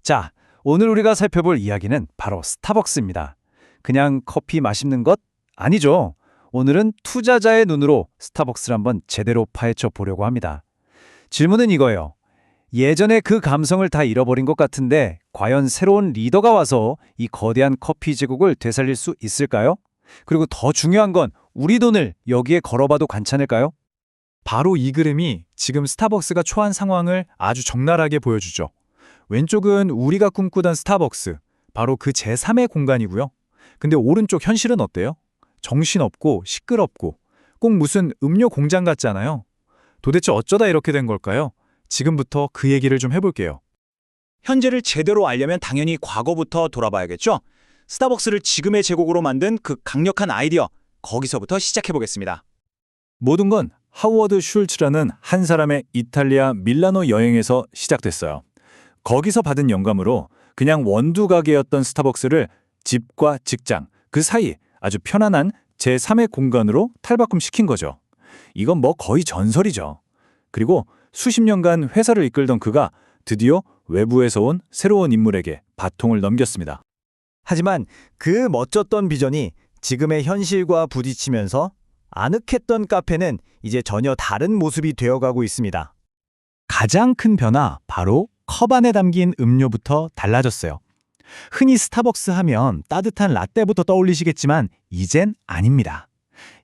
자, 오늘 우리가 살펴볼 이야기는 바로 스타벅스입니다. 그냥 커피 맛있는 것? 아니죠. 오늘은 투자자의 눈으로 스타벅스를 한번 제대로 파헤쳐 보려고 합니다. 질문은 이거예요. 예전에 그 감성을 다 잃어버린 것 같은데 과연 새로운 리더가 와서 이 거대한 커피 제국을 되살릴 수 있을까요? 그리고 더 중요한 건 우리 돈을 여기에 걸어봐도 괜찮을까요? 바로 이 그림이 지금 스타벅스가 처한 상황을 아주 적나라하게 보여주죠. 왼쪽은 우리가 꿈꾸던 스타벅스, 바로 그 제3의 공간이고요. 근데 오른쪽 현실은 어때요? 정신없고 시끄럽고 꼭 무슨 음료 공장 같잖아요. 도대체 어쩌다 이렇게 된 걸까요? 지금부터 그 얘기를 좀 해볼게요. 현재를 제대로 알려면 당연히 과거부터 돌아봐야겠죠? 스타벅스를 지금의 제국으로 만든 그 강력한 아이디어, 거기서부터 시작해보겠습니다. 모든 건 하워드 슐츠라는 한 사람의 이탈리아 밀라노 여행에서 시작됐어요. 거기서 받은 영감으로 그냥 원두 가게였던 스타벅스를 집과 직장, 그 사이 아주 편안한 제3의 공간으로 탈바꿈시킨 거죠. 이건 뭐 거의 전설이죠. 그리고 수십 년간 회사를 이끌던 그가 드디어 외부에서 온 새로운 인물에게 바통을 넘겼습니다. 하지만 그 멋졌던 비전이 지금의 현실과 부딪히면서 아늑했던 카페는 이제 전혀 다른 모습이 되어가고 있습니다. 가장 큰 변화, 바로 컵 안에 담긴 음료부터 달라졌어요. 흔히 스타벅스 하면 따뜻한 라떼부터 떠올리시겠지만 이젠 아닙니다.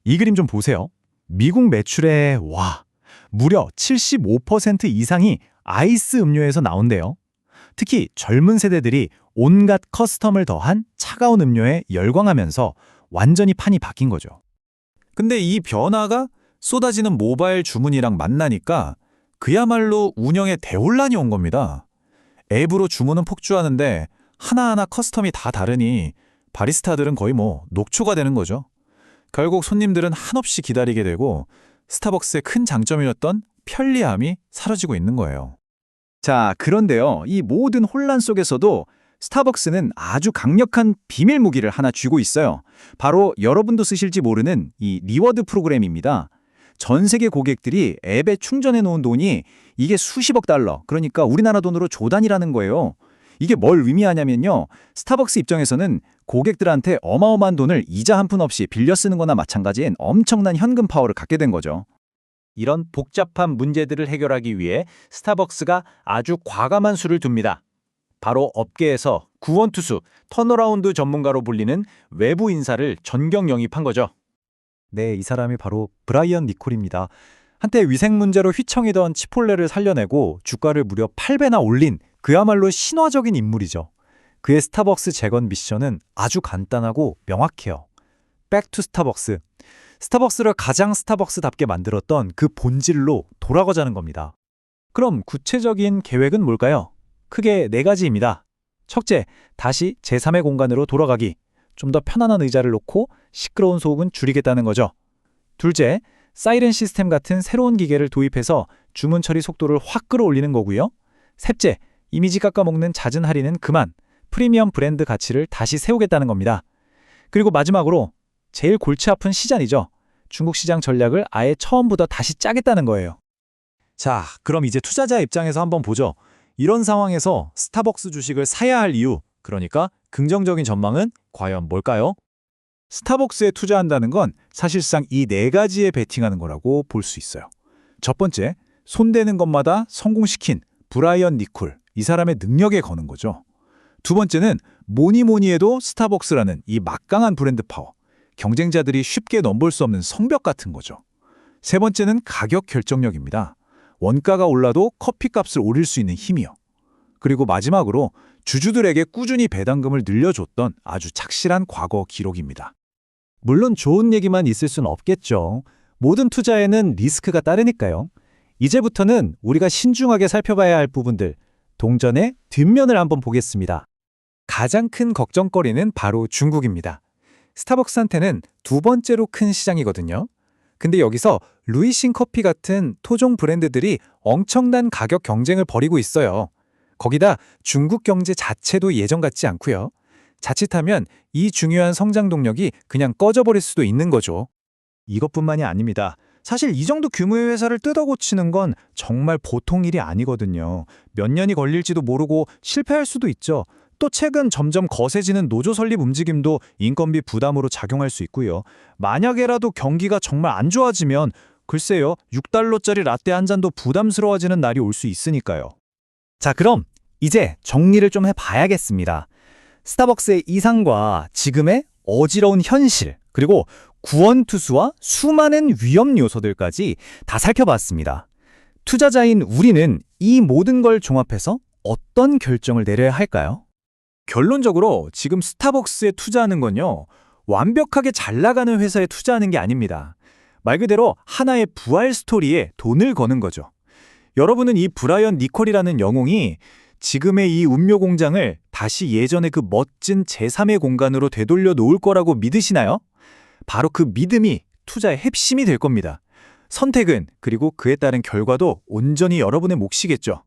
이 그림 좀 보세요. 미국 매출의 무려 75% 이상이 아이스 음료에서 나온대요. 특히 젊은 세대들이 온갖 커스텀을 더한 차가운 음료에 열광하면서 완전히 판이 바뀐 거죠. 근데 이 변화가 쏟아지는 모바일 주문이랑 만나니까 그야말로 운영에 대혼란이 온 겁니다. 앱으로 주문은 폭주하는데 하나하나 커스텀이 다 다르니 바리스타들은 거의 녹초가 되는 거죠. 결국 손님들은 한없이 기다리게 되고 스타벅스의 큰 장점이었던 편리함이 사라지고 있는 거예요. 자, 그런데요. 이 모든 혼란 속에서도 스타벅스는 아주 강력한 비밀 무기를 하나 쥐고 있어요. 바로 여러분도 쓰실지 모르는 이 리워드 프로그램입니다. 전 세계 고객들이 앱에 충전해 놓은 돈이 이게 수십억 달러, 그러니까 우리나라 돈으로 조 단위라는 거예요. 이게 뭘 의미하냐면요. 스타벅스 입장에서는 고객들한테 어마어마한 돈을 이자 한 푼 없이 빌려 쓰는 거나 마찬가지인 엄청난 현금 파워를 갖게 된 거죠. 이런 복잡한 문제들을 해결하기 위해 스타벅스가 아주 과감한 수를 둡니다. 바로 업계에서 구원투수, 턴어라운드 전문가로 불리는 외부 인사를 전격 영입한 거죠. 네, 이 사람이 바로 브라이언 니콜입니다. 한때 위생 문제로 휘청이던 치폴레를 살려내고 주가를 무려 8배나 올린 그야말로 신화적인 인물이죠. 그의 스타벅스 재건 미션은 아주 간단하고 명확해요. 백 투 스타벅스. 스타벅스를 가장 스타벅스답게 만들었던 그 본질로 돌아가자는 겁니다. 그럼 구체적인 계획은 뭘까요? 크게 4가지입니다. 첫째, 다시 제3의 공간으로 돌아가기. 좀 더 편안한 의자를 놓고 시끄러운 소음은 줄이겠다는 거죠. 둘째, 사이렌 시스템 같은 새로운 기계를 도입해서 주문 처리 속도를 확 끌어올리는 거고요. 셋째, 이미지 깎아먹는 잦은 할인은 그만, 프리미엄 브랜드 가치를 다시 세우겠다는 겁니다. 그리고 마지막으로 제일 골치 아픈 시장이죠. 중국 시장 전략을 아예 처음부터 다시 짜겠다는 거예요. 자, 그럼 이제 투자자 입장에서 한번 보죠. 이런 상황에서 스타벅스 주식을 사야 할 이유, 그러니까 긍정적인 전망은 과연 뭘까요? 스타벅스에 투자한다는 건 사실상 이 4가지에 베팅하는 거라고 볼 수 있어요. 첫 번째, 손대는 것마다 성공시킨 브라이언 니콜, 이 사람의 능력에 거는 거죠. 두 번째는 뭐니 해도 스타벅스라는 이 막강한 브랜드 파워, 경쟁자들이 쉽게 넘볼 수 없는 성벽 같은 거죠. 세 번째는 가격 결정력입니다. 원가가 올라도 커피값을 올릴 수 있는 힘이요. 그리고 마지막으로 주주들에게 꾸준히 배당금을 늘려줬던 아주 착실한 과거 기록입니다. 물론 좋은 얘기만 있을 순 없겠죠. 모든 투자에는 리스크가 따르니까요. 이제부터는 우리가 신중하게 살펴봐야 할 부분들, 동전의 뒷면을 한번 보겠습니다. 가장 큰 걱정거리는 바로 중국입니다. 스타벅스한테는 두 번째로 큰 시장이거든요. 근데 여기서 루이싱 커피 같은 토종 브랜드들이 엄청난 가격 경쟁을 벌이고 있어요. 거기다 중국 경제 자체도 예전 같지 않고요. 자칫하면 이 중요한 성장 동력이 그냥 꺼져버릴 수도 있는 거죠. 이것뿐만이 아닙니다. 사실 이 정도 규모의 회사를 뜯어고치는 건 정말 보통 일이 아니거든요. 몇 년이 걸릴지도 모르고 실패할 수도 있죠. 또 최근 점점 거세지는 노조 설립 움직임도 인건비 부담으로 작용할 수 있고요. 만약에라도 경기가 정말 안 좋아지면 글쎄요, 6달러짜리 라떼 한 잔도 부담스러워지는 날이 올 수 있으니까요. 자, 그럼 이제 정리를 좀 해봐야겠습니다. 스타벅스의 이상과 지금의 어지러운 현실, 그리고 구원투수와 수많은 위험 요소들까지 다 살펴봤습니다. 투자자인 우리는 이 모든 걸 종합해서 어떤 결정을 내려야 할까요? 결론적으로 지금 스타벅스에 투자하는 건요, 완벽하게 잘 나가는 회사에 투자하는 게 아닙니다. 말 그대로 하나의 부활 스토리에 돈을 거는 거죠. 여러분은 이 브라이언 니콜이라는 영웅이 지금의 이 운묘 공장을 다시 예전의 그 멋진 제3의 공간으로 되돌려 놓을 거라고 믿으시나요? 바로 그 믿음이 투자의 핵심이 될 겁니다. 선택은, 그리고 그에 따른 결과도 온전히 여러분의 몫이겠죠.